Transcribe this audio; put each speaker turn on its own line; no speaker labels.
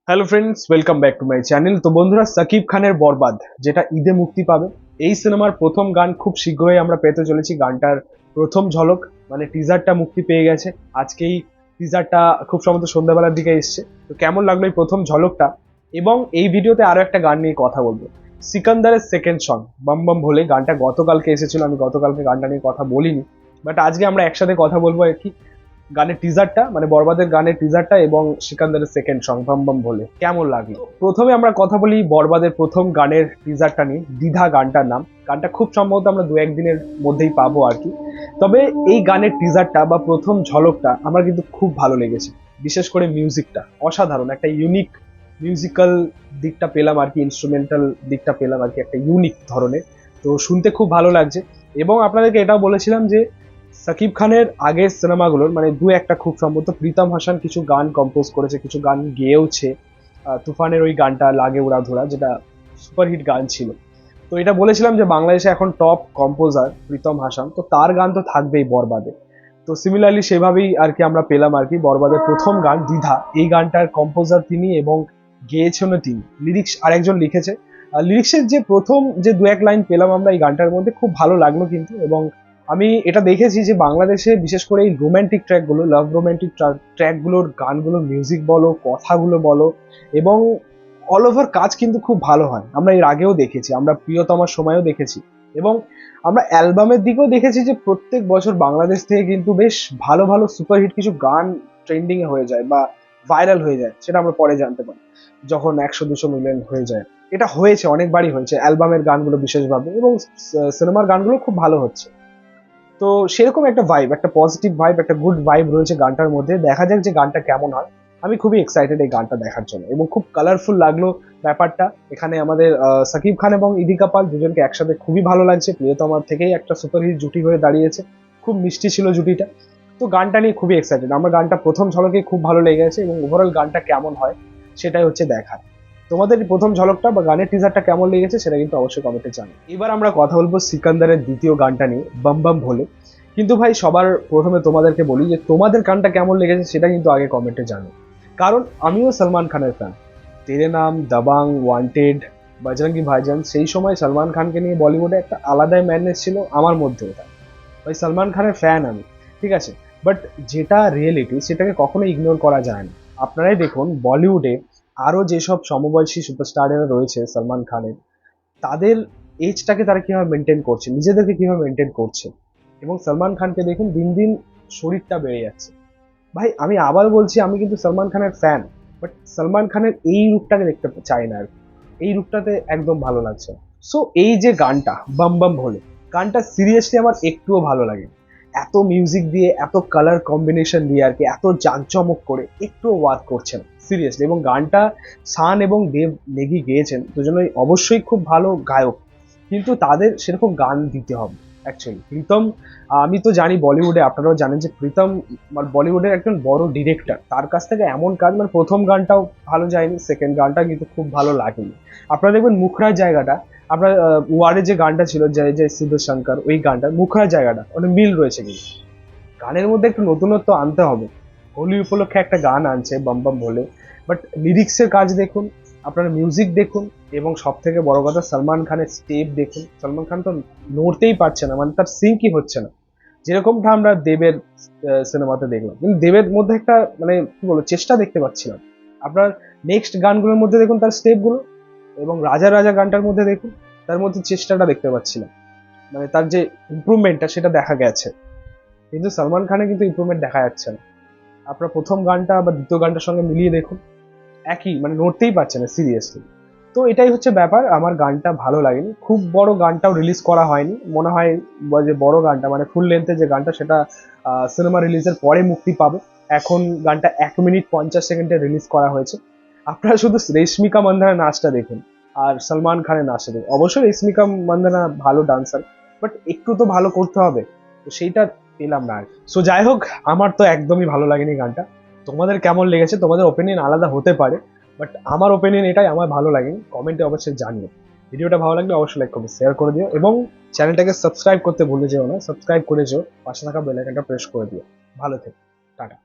Hello friends, welcome back to my channel. তো বন্ধুরা, সাকিব খানের বরবাদ যেটা ঈদে মুক্তি পাবে, এই সিনেমার প্রথম গান খুব শীঘ্রই আমরা পেতে চলেছি। গানটার প্রথম ঝলক মানে টিজারটা মুক্তি পেয়ে গেছে আজকেই। টিজারটা খুব সম্ভবত সন্ধ্যাবেলার দিকে এসছে। তো কেমন লাগলো এই প্রথম ঝলকটা? এবং এই ভিডিওতে আরো একটা গান নিয়ে কথা বলবো, সিকান্দারের সেকেন্ড সং বম বম ভোলে। গানটা গতকালকে এসেছিল, আমি গতকালকে গানটা নিয়ে কথা বলিনি, বাট আজকে আমরা একসাথে কথা বলবো আর কি। গানের টিজারটা মানে বরবাদের গানের টিজারটা এবং সিকান্দারের সেকেন্ড সং বম বম ভোলে কেমন লাগলো। প্রথমে আমরা কথা বলি বরবাদের প্রথম গানের টিজারটা নিয়ে, দ্বিধা গানটার নাম। গানটা খুব সম্ভবত আমরা দু একদিনের মধ্যেই পাবো আর কি। তবে এই গানের টিজারটা বা প্রথম ঝলকটা আমার কিন্তু খুব ভালো লেগেছে। বিশেষ করে মিউজিকটা অসাধারণ, একটা ইউনিক মিউজিক্যাল দিকটা পেলাম আর কি, ইনস্ট্রুমেন্টাল দিকটা পেলাম আর কি, একটা ইউনিক ধরনের। তো শুনতে খুব ভালো লাগছে। এবং আপনাদেরকে এটাও বলেছিলাম যে সাকিব খানের আগের সিনেমাগুলোর মানে দু একটা খুব সম্ভবত প্রীতম হাসান কিছু গান কম্পোজ করেছে, কিছু গান গেয়েওছে। তুফানের ওই গানটা লাগে উড়াধুরা, যেটা সুপারহিট গান ছিল। তো এটা বলেছিলাম যে বাংলাদেশে এখন টপ কম্পোজার প্রীতম হাসান, তো তার গান তো থাকবেই বরবাদে। তো সিমিলারলি সেভাবেই আর কি আমরা পেলাম আর কি। বরবাদের প্রথম গান দ্বিধা, এই গানটার কম্পোজার তিনি এবং গেয়েছেন তিনি, লিরিক্স আরেকজন লিখেছে। লিরিক্সের যে প্রথম যে দু এক লাইন পেলাম আমরা এই গানটার মধ্যে, খুব ভালো লাগলো কিন্তু। এবং আমি এটা দেখেছি যে বাংলাদেশে বিশেষ করে এই রোম্যান্টিক ট্র্যাকগুলো, লাভ রোম্যান্টিক ট্র্যাকগুলোর গানগুলোর মিউজিক বলো, কথাগুলো বলো, এবং অল ওভার কাজ কিন্তু খুব ভালো হয়। আমরা এর আগেও দেখেছি, আমরা প্রিয়তমার সময়ও দেখেছি, এবং আমরা অ্যালবামের দিকেও দেখেছি যে প্রত্যেক বছর বাংলাদেশ থেকে কিন্তু বেশ ভালো ভালো সুপারহিট কিছু গান ট্রেন্ডিং এ হয়ে যায় বা ভাইরাল হয়ে যায়। সেটা আমরা পরে জানতে পারি যখন 100-200 মিলিয়ন হয়ে যায়। এটা হয়েছে, অনেকবারই হয়েছে অ্যালবামের গানগুলো বিশেষভাবে, এবং সিনেমার গানগুলো খুব ভালো হচ্ছে। তো সেরকম একটা ভাইব, একটা পজিটিভ ভাইব, একটা গুড ভাইব রয়েছে গানটার মধ্যে। দেখা যাক যে গানটা কেমন হয়। আমি খুবই এক্সাইটেড এই গানটা দেখার জন্য, এবং খুব কালারফুল লাগলো ব্যাপারটা। এখানে আমাদের সাকিব খান এবং ইদিকা পাল দুজনকে একসাথে খুবই ভালো লাগছে। প্রিয়তমার থেকেই একটা সুপারহিট জুটি হয়ে দাঁড়িয়েছে, খুব মিষ্টি ছিল জুটিটা। তো গানটা নিয়ে খুবই এক্সাইটেড। আমার গানটা প্রথম ঝলকে খুব ভালো লেগেছে, এবং ওভারঅল গানটা কেমন হয় সেটাই হচ্ছে দেখার। তোমাদের প্রথম ঝলকটা বা গানের টিজারটা কেমন লেগেছে সেটা কিন্তু অবশ্যই কমেন্টে জানাও। এবার আমরা কথা বলবো সিকান্দারের দ্বিতীয় গানটা নিয়ে, বম বম ভোলে। কিন্তু ভাই সবার প্রথমে তোমাদেরকে বলি যে তোমাদের গানটা কেমন লেগেছে সেটা কিন্তু আগে কমেন্টে জানো। কারণ আমিও সলমান খানের ফ্যান। তেরে নাম, দাবাং, ওয়ান্টেড, বজরঙ্গি ভাইজান, সেই সময় সলমান খানকে নিয়ে বলিউডে একটা আলাদাই ম্যাডনেস ছিল আমার মধ্যে। এটা ভাই সলমান খানের ফ্যান আমি, ঠিক আছে, বাট যেটা রিয়েলিটি সেটাকে কখনো ইগনোর করা যায় না। আপনারাই দেখুন বলিউডে আরো যেসব সমবয়সী সুপারস্টারেরা রয়েছে সলমান খানের, তাদের এজটাকে তারা কিভাবে মেনটেন করছে, নিজেদেরকে কিভাবে মেনটেন করছে। এবং সলমান খানকে দেখুন দিন দিন শরীরটা বেড়ে যাচ্ছে। ভাই আমি আবার বলছি, আমি কিন্তু সলমান খানের ফ্যান, বাট সলমান খানের এই রূপটাকে দেখতে চাই না আর কি। এই রূপটাতে একদম ভালো লাগছে। সো এই যে গানটা বম বম ভোলে, গানটা সিরিয়াসলি আমার একটুও ভালো লাগে। এত মিউজিক দিয়ে, এত কালার কম্বিনেশন দিয়ে আর কি, এত জাঁকজমক করে একটুও ওয়ার্ক করছে না সিরিয়াসলি। এবং গানটা শান এবং দেব নেগি গেয়েছেন, দুজনেই অবশ্যই খুব ভালো গায়ক, কিন্তু তাদের সেরকম গান দিতে হবে অ্যাকচুয়ালি। প্রীতম, আমি তো জানি বলিউডে, আপনারাও জানেন যে প্রীতম বলিউডের একজন বড় ডিরেক্টর। তার কাছ থেকে এমন কাজ, মানে প্রথম গানটাও ভালো যায়নি, সেকেন্ড গানটা কিন্তু খুব ভালো লাগেনি। আপনারা দেখবেন মুখরার জায়গাটা, আপনার ওয়ার্ডে যে গানটা ছিল জয় জয় শিব শঙ্কর, ওই গানটা মুখরার জায়গাটা অনেক মিল রয়েছে। কিন্তু গানের মধ্যে একটু নতুনত্ব আনতে হবে। হোলি উপলক্ষে একটা গান আনছে বম বম বলে, বাট লিরিক্সের কাজ দেখুন, আপনার মিউজিক দেখুন, এবং সব থেকে বড় কথা সলমান খানের স্টেপ দেখুন। সলমান খান তো নড়তেই পারছে না, মানে তার সিঙ্কই হচ্ছে না, যেরকমটা আমরা দেবের সিনেমাতে দেখলাম। কিন্তু দেবের মধ্যে একটা মানে কি বলবো চেষ্টা দেখতে পাচ্ছিলাম। আপনার নেক্সট গানগুলোর মধ্যে দেখুন তার স্টেপগুলো, এবং রাজা রাজা গানটার মধ্যে দেখুন তার মধ্যে চেষ্টাটা দেখতে পাচ্ছিলাম, মানে তার যে ইমপ্রুভমেন্টটা সেটা দেখা গেছে। কিন্তু সলমান খানের কিন্তু ইমপ্রুভমেন্ট দেখা যাচ্ছে না। আপনার প্রথম গানটা বা দ্বিতীয় গানটার সঙ্গে মিলিয়ে দেখুন, একই, মানে নড়তেই পারছে না সিরিয়াসলি। তো এটাই হচ্ছে ব্যাপার, আমার গানটা ভালো লাগেনি। খুব বড় গানটাও রিলিজ করা হয়নি মনে হয়, যে বড় গানটা মানে ফুল লেন্থে যে গানটা সেটা সিনেমা রিলিজের পরে মুক্তি পাবে। এখন গানটা 1 মিনিট 50 সেকেন্ডে রিলিজ করা হয়েছে। আপনারা শুধু রেশমিকা মান্দানা নাচটা দেখুন আর সলমান খানের নাচটা দেখুন। অবশ্যই রেশমিকা মান্দানা ভালো ডান্সার, বাট একটু তো ভালো করতে হবে, তো সেইটা পেলাম না আর। সো যাই হোক, আমার তো একদমই ভালো লাগেনি গানটা। তোমাদের কেমন লেগেছে? তোমাদের ওপিনিয়ন আলাদা হতে পারে, বাট আমার ওপিনিয়ন এটাই, আমার ভালো লাগেনি। কমেন্টে অবশ্যই জানিও। ভিডিওটা ভালো লাগলে অবশ্যই লাইক করবে, শেয়ার করে দিও, এবং চ্যানেলটাকে সাবস্ক্রাইব করতে ভুলে যেও না। সাবস্ক্রাইব করে যেও, পাশে থাকা বেল আইকনটা প্রেস করে দিও। ভালো থেকো, টাটা।